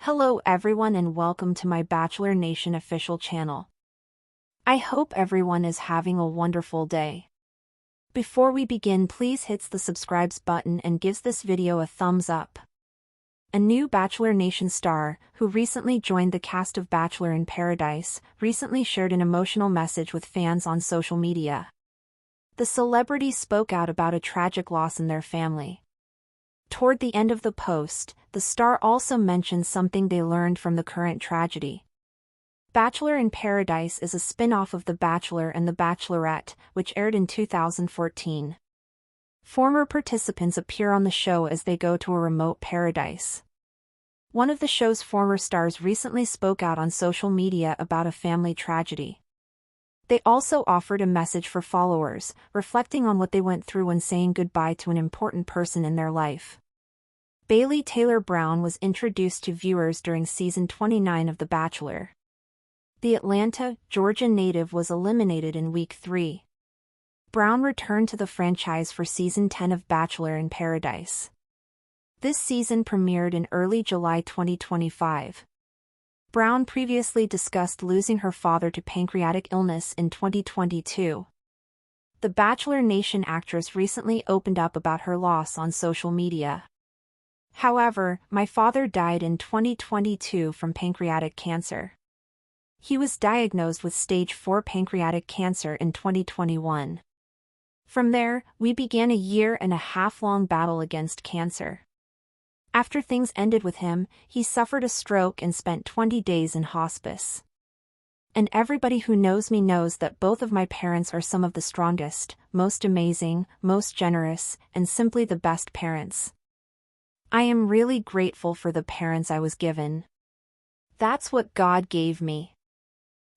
Hello everyone and welcome to my Bachelor Nation official channel. I hope everyone is having a wonderful day. Before we begin, please hit the subscribe button and gives this video a thumbs up. A new Bachelor Nation star, who recently joined the cast of Bachelor in Paradise, recently shared an emotional message with fans on social media. The celebrity spoke out about a tragic loss in their family. Toward the end of the post, the star also mentioned something they learned from the current tragedy. Bachelor in Paradise is a spin-off of The Bachelor and The Bachelorette, which aired in 2014. Former participants appear on the show as they go to a remote paradise. One of the show's former stars recently spoke out on social media about a family tragedy. They also offered a message for followers, reflecting on what they went through when saying goodbye to an important person in their life. Bailey Taylor Brown was introduced to viewers during season 29 of The Bachelor. The Atlanta, Georgia native was eliminated in week 3. Brown returned to the franchise for season 10 of Bachelor in Paradise. This season premiered in early July 2025. Brown previously discussed losing her father to pancreatic illness in 2022. The Bachelor Nation actress recently opened up about her loss on social media. However, my father died in 2022 from pancreatic cancer. He was diagnosed with stage 4 pancreatic cancer in 2021. From there, we began a 1.5-year-long battle against cancer. After things ended with him, he suffered a stroke and spent 20 days in hospice. And everybody who knows me knows that both of my parents are some of the strongest, most amazing, most generous, and simply the best parents. I am really grateful for the parents I was given. That's what God gave me.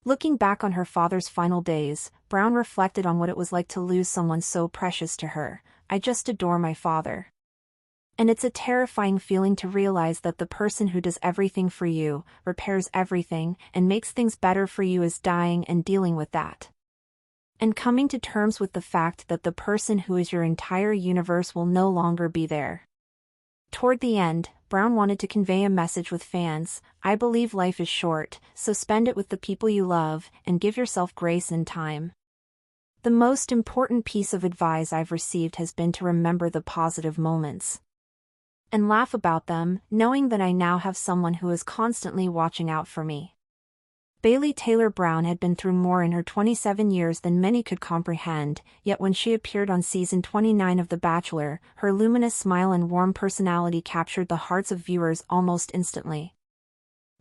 Looking back on her father's final days, Brown reflected on what it was like to lose someone so precious to her. I just adore my father. And it's a terrifying feeling to realize that the person who does everything for you, repairs everything, and makes things better for you is dying and dealing with that. And coming to terms with the fact that the person who is your entire universe will no longer be there. Toward the end, Brown wanted to convey a message with fans: I believe life is short, so spend it with the people you love, and give yourself grace and time. The most important piece of advice I've received has been to remember the positive moments. And laugh about them, knowing that I now have someone who is constantly watching out for me. Bailey Taylor Brown had been through more in her 27 years than many could comprehend, yet when she appeared on season 29 of The Bachelor, her luminous smile and warm personality captured the hearts of viewers almost instantly.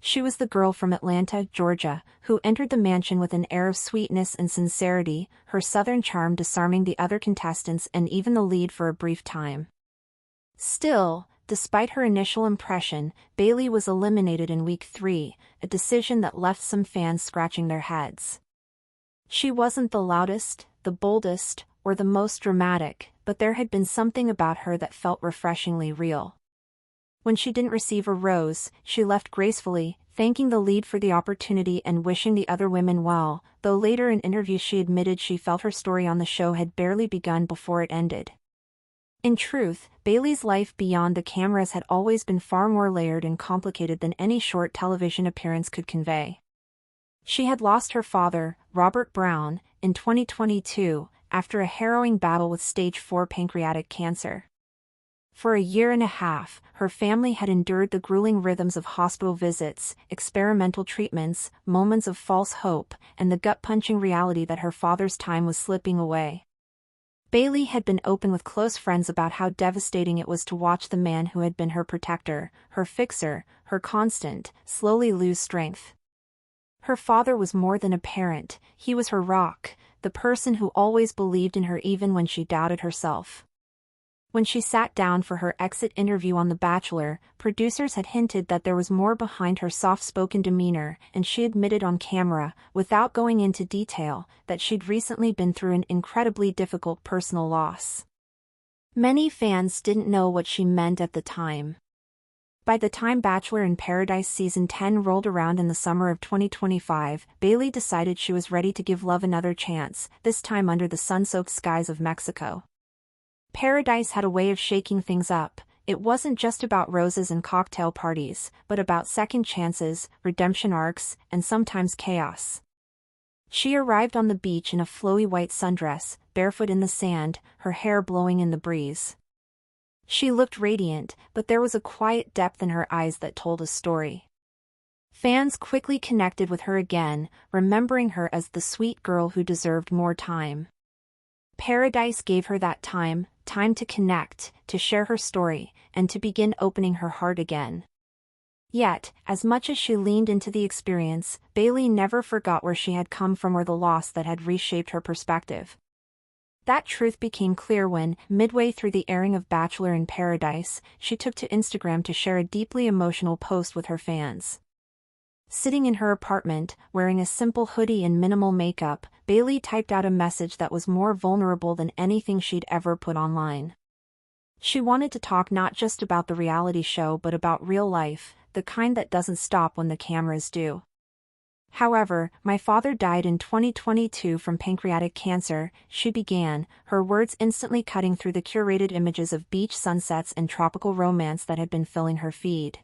She was the girl from Atlanta, Georgia, who entered the mansion with an air of sweetness and sincerity, her southern charm disarming the other contestants and even the lead for a brief time. Still, despite her initial impression, Bailey was eliminated in week 3, a decision that left some fans scratching their heads. She wasn't the loudest, the boldest, or the most dramatic, but there had been something about her that felt refreshingly real. When she didn't receive a rose, she left gracefully, thanking the lead for the opportunity and wishing the other women well, though later in interviews she admitted she felt her story on the show had barely begun before it ended. In truth, Bailey's life beyond the cameras had always been far more layered and complicated than any short television appearance could convey. She had lost her father, Robert Brown, in 2022, after a harrowing battle with stage 4 pancreatic cancer. For 1.5 years, her family had endured the grueling rhythms of hospital visits, experimental treatments, moments of false hope, and the gut-punching reality that her father's time was slipping away. Bailey had been open with close friends about how devastating it was to watch the man who had been her protector, her fixer, her constant, slowly lose strength. Her father was more than a parent, he was her rock, the person who always believed in her even when she doubted herself. When she sat down for her exit interview on The Bachelor, producers had hinted that there was more behind her soft-spoken demeanor, and she admitted on camera, without going into detail, that she'd recently been through an incredibly difficult personal loss. Many fans didn't know what she meant at the time. By the time Bachelor in Paradise season 10 rolled around in the summer of 2025, Bailey decided she was ready to give love another chance, this time under the sun-soaked skies of Mexico. Paradise had a way of shaking things up, it wasn't just about roses and cocktail parties, but about second chances, redemption arcs, and sometimes chaos. She arrived on the beach in a flowy white sundress, barefoot in the sand, her hair blowing in the breeze. She looked radiant, but there was a quiet depth in her eyes that told a story. Fans quickly connected with her again, remembering her as the sweet girl who deserved more time. Paradise gave her that time to connect, to share her story, and to begin opening her heart again. Yet, as much as she leaned into the experience, Bailey never forgot where she had come from or the loss that had reshaped her perspective. That truth became clear when, midway through the airing of Bachelor in Paradise, she took to Instagram to share a deeply emotional post with her fans. Sitting in her apartment, wearing a simple hoodie and minimal makeup, Bailey typed out a message that was more vulnerable than anything she'd ever put online. She wanted to talk not just about the reality show but about real life, the kind that doesn't stop when the cameras do. However, my father died in 2022 from pancreatic cancer, she began, her words instantly cutting through the curated images of beach sunsets and tropical romance that had been filling her feed.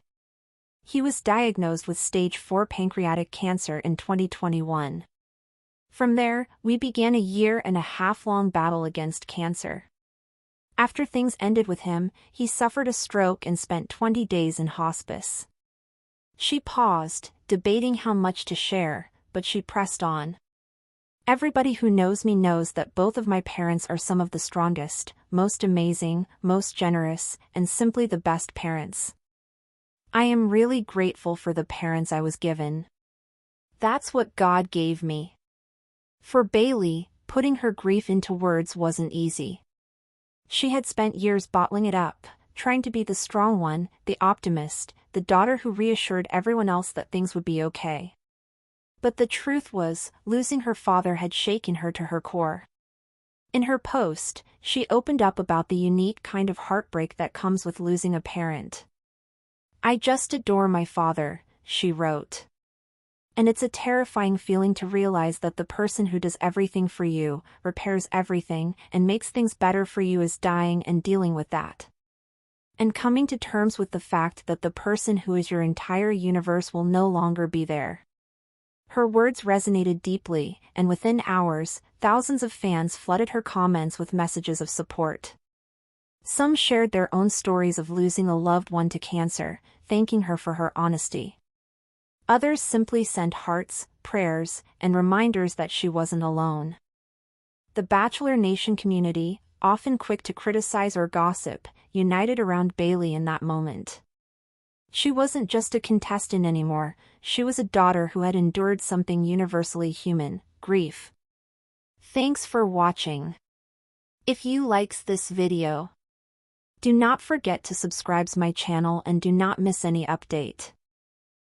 He was diagnosed with stage 4 pancreatic cancer in 2021. From there, we began a 1.5-year-long battle against cancer. After things ended with him, he suffered a stroke and spent 20 days in hospice. She paused, debating how much to share, but she pressed on. Everybody who knows me knows that both of my parents are some of the strongest, most amazing, most generous, and simply the best parents. I am really grateful for the parents I was given. That's what God gave me. For Bailey, putting her grief into words wasn't easy. She had spent years bottling it up, trying to be the strong one, the optimist, the daughter who reassured everyone else that things would be okay. But the truth was, losing her father had shaken her to her core. In her post, she opened up about the unique kind of heartbreak that comes with losing a parent. I just adore my father, she wrote. And it's a terrifying feeling to realize that the person who does everything for you, repairs everything, and makes things better for you is dying and dealing with that. And coming to terms with the fact that the person who is your entire universe will no longer be there. Her words resonated deeply, and within hours, thousands of fans flooded her comments with messages of support. Some shared their own stories of losing a loved one to cancer, thanking her for her honesty. Others simply sent hearts, prayers, and reminders that she wasn't alone. The Bachelor Nation community, often quick to criticize or gossip, united around Bailey in that moment. She wasn't just a contestant anymore, she was a daughter who had endured something universally human, grief. Thanks for watching. If you likes this video, do not forget to subscribe my channel and do not miss any update.